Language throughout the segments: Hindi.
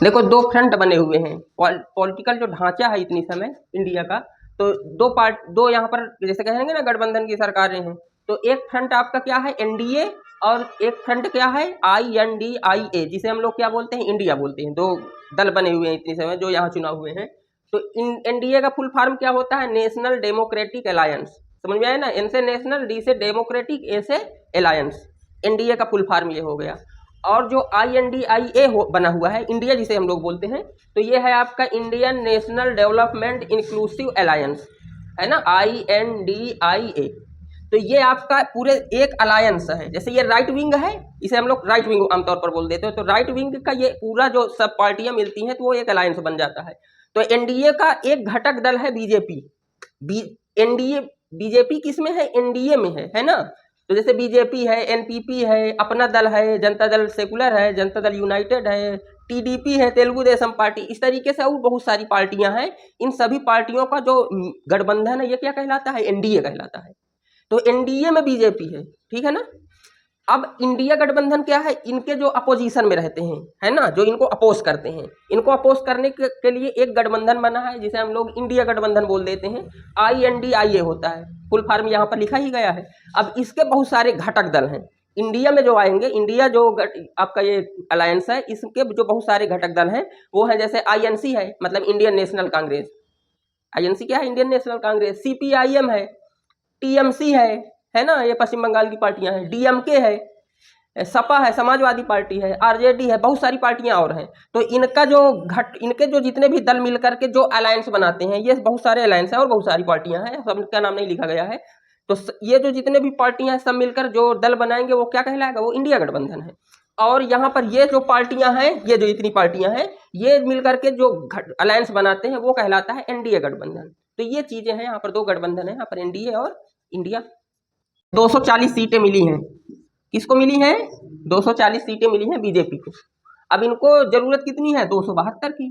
देखो दो फ्रंट बने हुए हैं, पॉलिटिकल जो ढांचा है इतनी समय इंडिया का, तो दो यहाँ पर जैसे कहेंगे ना गठबंधन की सरकारें हैं, तो एक फ्रंट आपका क्या है एनडीए, और एक फ्रंट क्या है INDIA, जिसे हम लोग क्या बोलते हैं इंडिया बोलते हैं। दो दल बने हुए हैं इतनी समय जो यहाँ चुनाव हुए हैं। तो इन एनडीए का फुल फॉर्म क्या होता है, नेशनल डेमोक्रेटिक अलायंस, समझ में आया ना, एन से नेशनल, डी से डेमोक्रेटिक, ए से अलायंस, एनडीए का फुल फॉर्म ये हो गया। और जो INDIA बना हुआ है इंडिया जिसे हम लोग बोलते हैं, तो ये है आपका Indian national development inclusive alliance, है ना, INDIA। तो ये आपका पूरे एक अलायंस है। जैसे ये राइट विंग है, इसे हम लोग राइट विंग आमतौर पर बोल देते हैं, तो राइट विंग का ये पूरा जो सब पार्टियां मिलती हैं तो वो एक अलायंस बन जाता है। तो एनडीए का एक घटक दल है बीजेपी। एनडीए बीजेपी किसमें है, एनडीए में है ना। तो जैसे बीजेपी है, एनपीपी है, अपना दल है, जनता दल सेकुलर है, जनता दल यूनाइटेड है, टीडीपी है, तेलुगु देशम पार्टी, इस तरीके से और बहुत सारी पार्टियां हैं। इन सभी पार्टियों का जो गठबंधन है ये क्या कहलाता है, एनडीए कहलाता है। तो एनडीए में बीजेपी है, ठीक है ना। अब इंडिया गठबंधन क्या है, इनके जो अपोजिशन में रहते हैं, है ना, जो इनको अपोज करते हैं, इनको अपोज करने के लिए एक गठबंधन बना है जिसे हम लोग इंडिया गठबंधन बोल देते हैं, INDIA होता है, फुल फॉर्म यहाँ पर लिखा ही गया है। अब इसके बहुत सारे घटक दल हैं इंडिया में जो आएंगे, इंडिया जो आपका ये अलायंस है, इसके जो बहुत सारे घटक दल हैं वो है, जैसे INC है, मतलब इंडियन नेशनल कांग्रेस, INC क्या है, इंडियन नेशनल कांग्रेस, CPIM है, TMC है ना, ये पश्चिम बंगाल की पार्टियां हैं, DMK है, सपा है, समाजवादी पार्टी है, RJD है, बहुत सारी पार्टियां और हैं। तो इनके जो जितने भी दल मिलकर के जो अलायंस बनाते हैं, ये बहुत सारे अलायंस है और बहुत सारी पार्टियां हैं, सबका नाम नहीं लिखा गया है। तो ये जो जितने भी पार्टियां हैं सब मिलकर जो दल बनाएंगे वो क्या कहलाएगा, वो इंडिया गठबंधन है। और यहाँ पर ये जो पार्टियां हैं, ये जो इतनी पार्टियां हैं, ये मिलकर के जो अलायंस बनाते हैं वो कहलाता है एनडीए गठबंधन। तो ये चीजें हैं, यहाँ पर दो गठबंधन है, यहाँ पर एनडीए और इंडिया। 240 सीटें मिली हैं, किसको मिली हैं, 240 सीटें मिली हैं बीजेपी को। अब इनको जरूरत कितनी है, 272 की।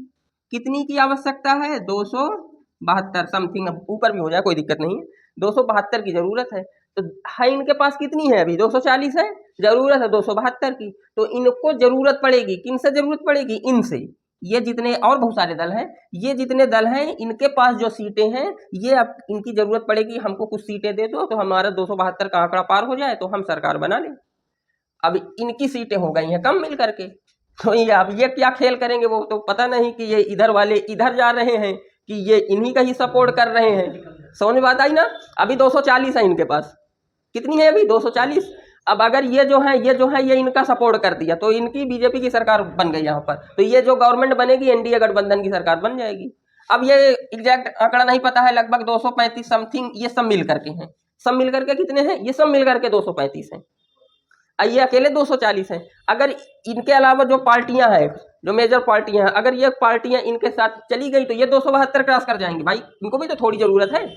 कितनी की आवश्यकता है, 272 समथिंग, ऊपर भी हो जाए कोई दिक्कत नहीं है, 272 की जरूरत है। तो है इनके पास कितनी है, अभी 240 है, जरूरत है 272 की। तो इनको जरूरत पड़ेगी, किन से जरूरत पड़ेगी, इनसे। ये जितने और बहुत सारे दल हैं, ये जितने दल हैं इनके पास जो सीटें हैं, ये अब इनकी जरूरत पड़ेगी, हमको कुछ सीटें दे दो तो हमारा 272 का आंकड़ा पार हो जाए तो हम सरकार बना लें। अब इनकी सीटें हो गई हैं कम मिल करके, तो ये अब ये क्या खेल करेंगे वो तो पता नहीं, कि ये इधर वाले इधर जा रहे हैं कि ये इन्हीं का ही सपोर्ट कर रहे हैं। समझ में बात आई ना। अभी 240 है इनके पास, कितनी है अभी, 240। अब अगर ये जो है ये इनका सपोर्ट कर दिया तो इनकी बीजेपी की सरकार बन गई यहाँ पर, तो ये जो गवर्नमेंट बनेगी एनडीए गठबंधन की सरकार बन जाएगी। अब ये एग्जैक्ट आंकड़ा नहीं पता है, लगभग 235 समथिंग ये सब मिल करके हैं। सब मिल करके कितने हैं, ये सब मिल करके 235 हैं, ये अकेले 240 हैं। अगर इनके अलावा जो पार्टियां हैं, जो मेजर पार्टियां हैं, अगर ये पार्टियां इनके साथ चली गई तो ये 272 क्रॉस कर जाएंगे। भाई इनको भी तो थोड़ी जरूरत है,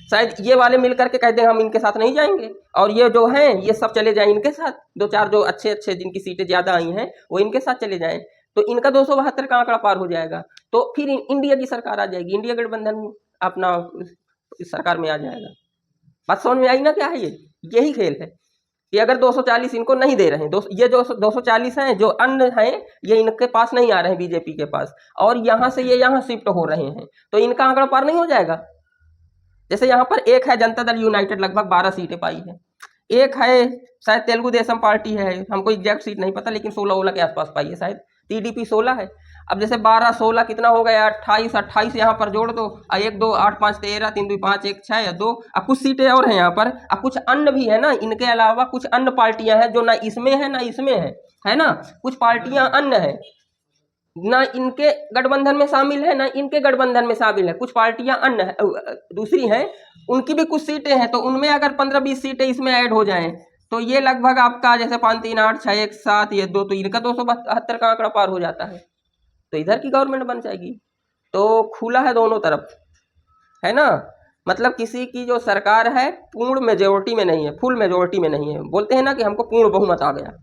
शायद ये वाले मिल करके कह दें हम इनके साथ नहीं जाएंगे, और ये जो हैं ये सब चले जाएं इनके साथ, दो चार जो अच्छे अच्छे जिनकी सीटें ज्यादा आई हैं वो इनके साथ चले जाएं, तो इनका 272 का आंकड़ा पार हो जाएगा। तो फिर इंडिया की सरकार आ जाएगी, इंडिया गठबंधन अपना सरकार में आ जाएगा। बात समझ में आई ना, क्या है ये, यही खेल है कि अगर 240 इनको नहीं दे रहे हैं, ये जो 240 हैं जो अन्य हैं ये इनके पास नहीं आ रहे हैं बीजेपी के पास, और यहाँ से ये यहाँ शिफ्ट हो रहे हैं, तो इनका आंकड़ा पार नहीं हो जाएगा। जैसे यहाँ पर एक है जनता दल यूनाइटेड, लगभग 12 सीटें पाई है। एक है शायद तेलुगु देशम पार्टी है, हमको एग्जैक्ट सीट नहीं पता, लेकिन 16 के आसपास पाई है शायद। टीडीपी 16 है। अब जैसे 12 16 कितना हो गया, 28 यहाँ पर जोड़ दो, 1 2 8 5 13 3 2 5 1 6 2। अब कुछ सीटें और हैं यहाँ पर, अब कुछ अन्य भी है ना, इनके अलावा कुछ अन्य पार्टियां हैं जो ना इसमें है ना इसमें है ना, कुछ पार्टियां अन्य है, ना इनके गठबंधन में शामिल है ना इनके गठबंधन में शामिल है, कुछ पार्टियां अन्य है, दूसरी हैं, उनकी भी कुछ सीटें हैं, तो उनमें अगर 15-20 सीटें इसमें ऐड हो जाएं तो ये लगभग आपका जैसे 5 3 8 6 1 7 ये 2, तो इनका 272 का आंकड़ा पार हो जाता है, तो इधर की गवर्नमेंट बन जाएगी। तो खुला है दोनों तरफ, है ना। मतलब किसी की जो सरकार है पूर्ण मेजोरिटी में नहीं है, फुल मेजोरिटी में नहीं है। बोलते हैं ना कि हमको पूर्ण बहुमत आ गया,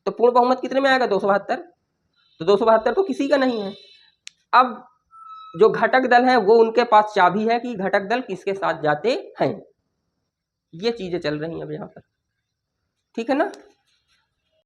तो पूर्ण बहुमत कितने में आएगा, 272। तो 272 तो किसी का नहीं है। अब जो घटक दल हैं वो उनके पास चाबी है कि घटक दल किसके साथ जाते हैं। ये चीजें चल रही हैं अब यहाँ पर, ठीक है ना।